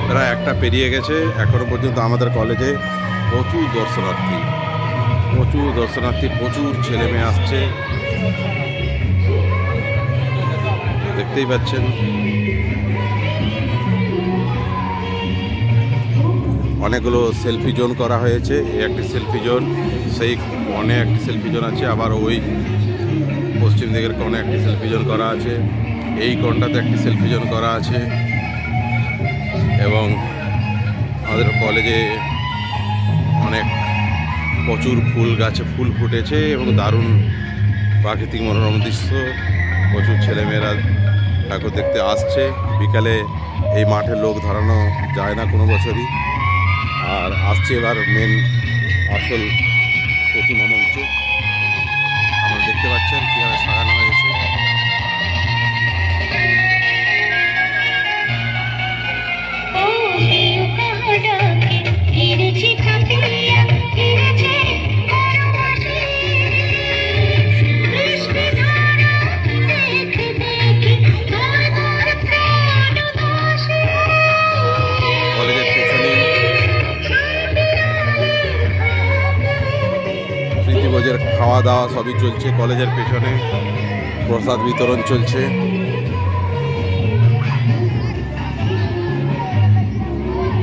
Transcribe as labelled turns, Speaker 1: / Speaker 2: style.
Speaker 1: প্রায় একটা পেরিয়ে গেছে, এখনো পর্যন্ত আমাদের কলেজে প্রচুর দর্শনার্থী, প্রচুর ছেলে মেয়ে আসছে, দেখতেই পাচ্ছেন। অনেকগুলো সেলফি জোন করা হয়েছে, এই একটি সেলফি জোন, সেই কোণে একটি সেলফি জোন আছে, আবার ওই পশ্চিম দিকের কোণে একটি সেলফি জোন করা আছে, এই কোণটাতে একটি সেলফি জোন করা আছে। এবং আমাদের কলেজে প্রচুর ফুল গাছে ফুল ফুটেছে এবং দারুণ প্রাকৃতিক মনোরম দৃশ্য। প্রচুর ছেলেমেয়েরা ঠাকুর দেখতে আসছে। বিকালে এই মাঠে লোক ধরানো যায় না কোনো বছরই। আর আসছে এবার মেন আসল প্রতিমা মঞ্চ, আপনারা দেখতে পাচ্ছেন কীভাবে সাজানো হয়েছে। কলেজের পেছনে প্রীতিভোজের খাওয়া দাওয়া সবই চলছে, কলেজের পেছনে প্রসাদ বিতরণ চলছে।